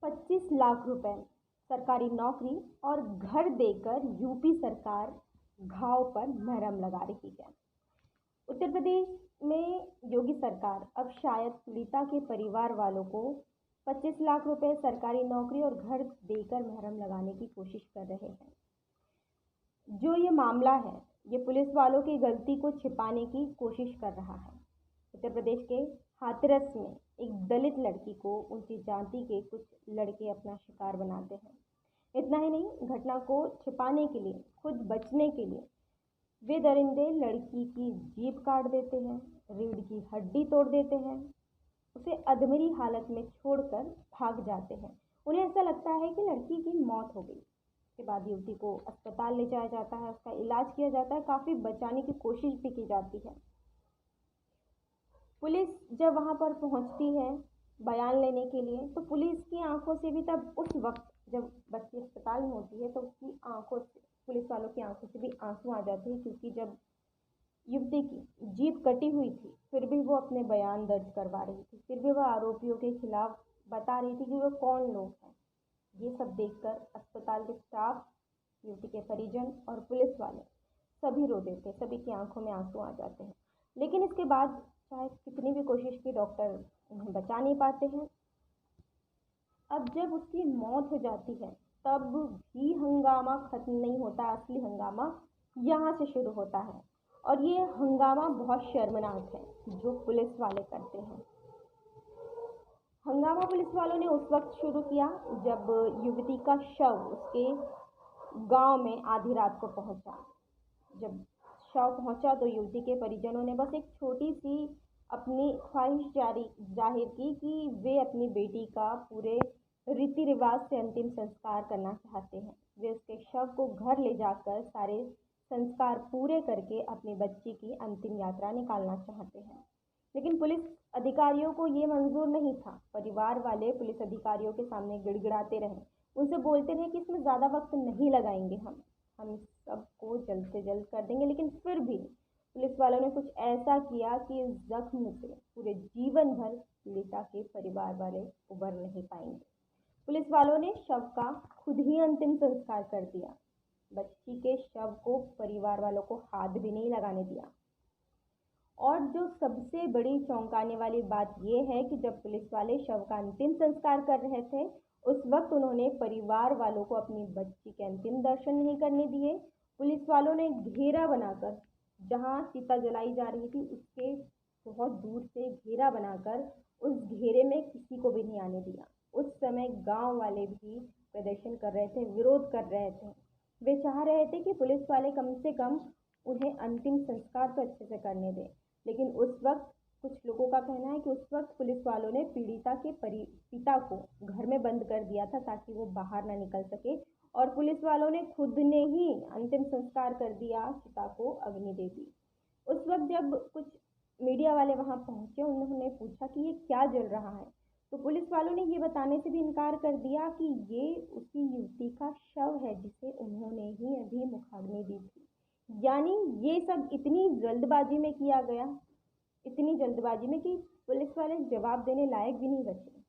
25 लाख रुपए सरकारी नौकरी और घर देकर यूपी सरकार घाव पर मरहम लगा रही है। उत्तर प्रदेश में योगी सरकार अब शायद पीड़िता के परिवार वालों को 25 लाख रुपए सरकारी नौकरी और घर देकर मरहम लगाने की कोशिश कर रहे हैं। जो ये मामला है, ये पुलिस वालों की गलती को छिपाने की कोशिश कर रहा है। उत्तर प्रदेश के हाथरस में एक दलित लड़की को उनकी जाति के कुछ लड़के अपना शिकार बनाते हैं। इतना ही नहीं, घटना को छिपाने के लिए, खुद बचने के लिए वे दरिंदे लड़की की जीभ काट देते हैं, रीढ़ की हड्डी तोड़ देते हैं, उसे अधमरी हालत में छोड़कर भाग जाते हैं। उन्हें ऐसा लगता है कि लड़की की मौत हो गई। उसके बाद युवती को अस्पताल ले जाया जाता है, उसका इलाज किया जाता है, काफ़ी बचाने की कोशिश भी की जाती है। पुलिस जब वहाँ पर पहुँचती है बयान लेने के लिए, तो पुलिस की आंखों से भी तब उस वक्त जब बच्ची अस्पताल में होती है तो उसकी आंखों से, पुलिस वालों की आंखों से भी आंसू आ जाते हैं, क्योंकि जब युवती की जीभ कटी हुई थी फिर भी वो अपने बयान दर्ज करवा रही थी, फिर भी वह आरोपियों के खिलाफ बता रही थी कि वो कौन लोग हैं। ये सब देखकर अस्पताल के स्टाफ, युवती के परिजन और पुलिस वाले सभी रो देते हैं, सभी की आंखों में आंसू आ जाते हैं। लेकिन इसके बाद चाहे कितनी भी कोशिश की, डॉक्टर उन्हें बचा नहीं पाते हैं। अब जब उसकी मौत हो जाती है तब भी हंगामा खत्म नहीं होता। असली हंगामा यहाँ से शुरू होता है और ये हंगामा बहुत शर्मनाक है जो पुलिस वाले करते हैं। हंगामा पुलिस वालों ने उस वक्त शुरू किया जब युवती का शव उसके गांव में आधी रात को पहुंचा। जब शव पहुंचा तो युवती के परिजनों ने बस एक छोटी सी अपनी ख्वाहिश जाहिर की कि वे अपनी बेटी का पूरे रीति रिवाज से अंतिम संस्कार करना चाहते हैं। वे उसके शव को घर ले जाकर सारे संस्कार पूरे करके अपनी बच्ची की अंतिम यात्रा निकालना चाहते हैं। लेकिन पुलिस अधिकारियों को ये मंजूर नहीं था। परिवार वाले पुलिस अधिकारियों के सामने गिड़गिड़ाते रहे, उनसे बोलते रहे कि इसमें ज़्यादा वक्त नहीं लगाएंगे, हम सबको जल्द से जल्द कर देंगे। लेकिन फिर भी पुलिस वालों ने कुछ ऐसा किया कि इस जख्म से पूरे जीवन भर पीड़िता के परिवार वाले उबर नहीं पाएंगे। पुलिस वालों ने शव का खुद ही अंतिम संस्कार कर दिया। बच्ची के शव को परिवार वालों को हाथ भी नहीं लगाने दिया। और जो सबसे बड़ी चौंकाने वाली बात यह है कि जब पुलिस वाले शव का अंतिम संस्कार कर रहे थे, उस वक्त उन्होंने परिवार वालों को अपनी बच्ची के अंतिम दर्शन नहीं करने दिए। पुलिस वालों ने घेरा बनाकर, जहां चिता जलाई जा रही थी उसके बहुत दूर से घेरा बनाकर उस घेरे में किसी को भी नहीं आने दिया। उस समय गांव वाले भी प्रदर्शन कर रहे थे, विरोध कर रहे थे। वे चाह रहे थे कि पुलिस वाले कम से कम उन्हें अंतिम संस्कार तो अच्छे से करने दें। लेकिन उस वक्त कुछ लोगों का कहना है कि उस वक्त पुलिस वालों ने पीड़िता के पिता को घर में बंद कर दिया था ताकि वो बाहर ना निकल सके, और पुलिस वालों ने खुद ने ही अंतिम संस्कार कर दिया, चिता को अग्नि दे दी। उस वक्त जब कुछ मीडिया वाले वहां पहुंचे, उन्होंने पूछा कि ये क्या जल रहा है, तो पुलिस वालों ने ये बताने से भी इनकार कर दिया कि ये उसी युवती का शव है जिसे उन्होंने ही अभी मुखाग्नि दी थी। यानी ये सब इतनी जल्दबाजी में किया गया, इतनी जल्दबाजी में कि पुलिस वाले जवाब देने लायक भी नहीं बचे।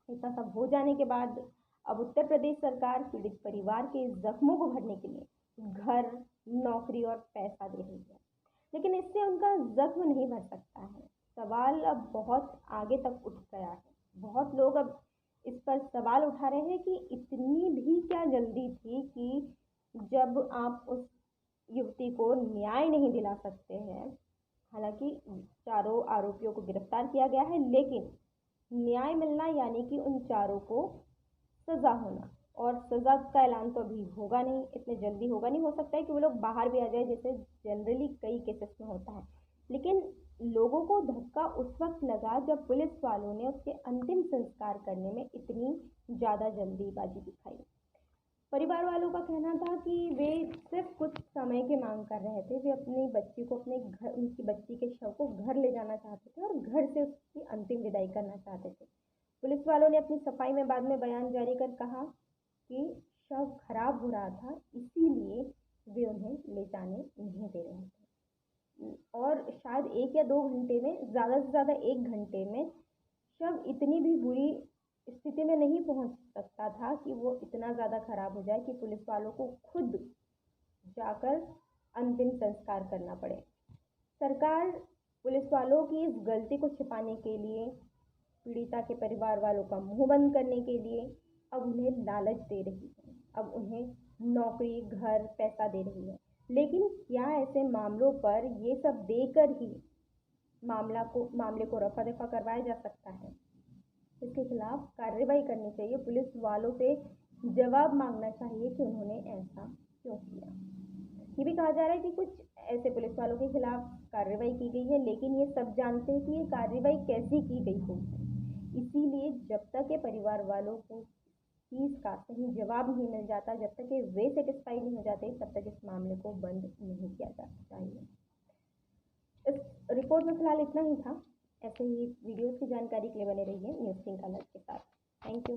इतना सब हो जाने के बाद अब उत्तर प्रदेश सरकार पीड़ित परिवार के जख्मों को भरने के लिए घर, नौकरी और पैसा दे रही है, लेकिन इससे उनका जख्म नहीं भर सकता है। सवाल अब बहुत आगे तक उठ गया है। बहुत लोग अब इस पर सवाल उठा रहे हैं कि इतनी भी क्या जल्दी थी कि जब आप उस युवती को न्याय नहीं दिला सकते हैं। हालांकि चारों आरोपियों को गिरफ्तार किया गया है, लेकिन न्याय मिलना यानी कि उन चारों को सजा होना, और सजा का ऐलान तो अभी होगा नहीं, इतने जल्दी होगा नहीं। हो सकता है कि वो लोग बाहर भी आ जाए, जैसे जनरली कई केसेस में होता है। लेकिन लोगों को धक्का उस वक्त लगा जब पुलिस वालों ने उसके अंतिम संस्कार करने में इतनी ज़्यादा जल्दीबाजी दिखाई। परिवार वालों का कहना था कि वे सिर्फ कुछ समय की मांग कर रहे थे। वे अपनी बच्ची को अपने घर, उनकी बच्ची के शव को घर ले जाना चाहते थे और घर से उसकी अंतिम विदाई करना चाहते थे। पुलिस वालों ने अपनी सफाई में बाद में बयान जारी कर कहा कि शव खराब हो रहा था, इसीलिए वे उन्हें ले जाने नहीं दे रहे थे। और शायद 1 या 2 घंटे में, ज़्यादा से ज़्यादा 1 घंटे में शव इतनी भी बुरी स्थिति में नहीं पहुंच सकता था कि वो इतना ज़्यादा खराब हो जाए कि पुलिस वालों को खुद जाकर अंतिम संस्कार करना पड़े। सरकार पुलिस वालों की इस गलती को छिपाने के लिए, पीड़िता के परिवार वालों का मुंह बंद करने के लिए अब उन्हें लालच दे रही है, अब उन्हें नौकरी, घर, पैसा दे रही है। लेकिन क्या ऐसे मामलों पर ये सब देकर ही मामले को रफा दफा करवाया जा सकता है? इसके खिलाफ कार्रवाई करनी चाहिए, पुलिस वालों से जवाब मांगना चाहिए कि उन्होंने ऐसा क्यों किया। ये भी कहा जा रहा है कि कुछ ऐसे पुलिस वालों के खिलाफ कार्रवाई की गई है, लेकिन ये सब जानते हैं कि ये कार्रवाई कैसी की गई होगी। इसीलिए जब तक ये परिवार वालों को चीज़ का सही जवाब नहीं मिल जाता, जब तक ये वे सेटिस्फाई नहीं हो जाते, तब तक इस मामले को बंद नहीं किया जाना चाहिए। इस रिपोर्ट में फिलहाल इतना ही था। ऐसे ही वीडियोज़ की जानकारी के लिए बने रहिए न्यूज़ किंग अलर्ट के साथ। Thank you.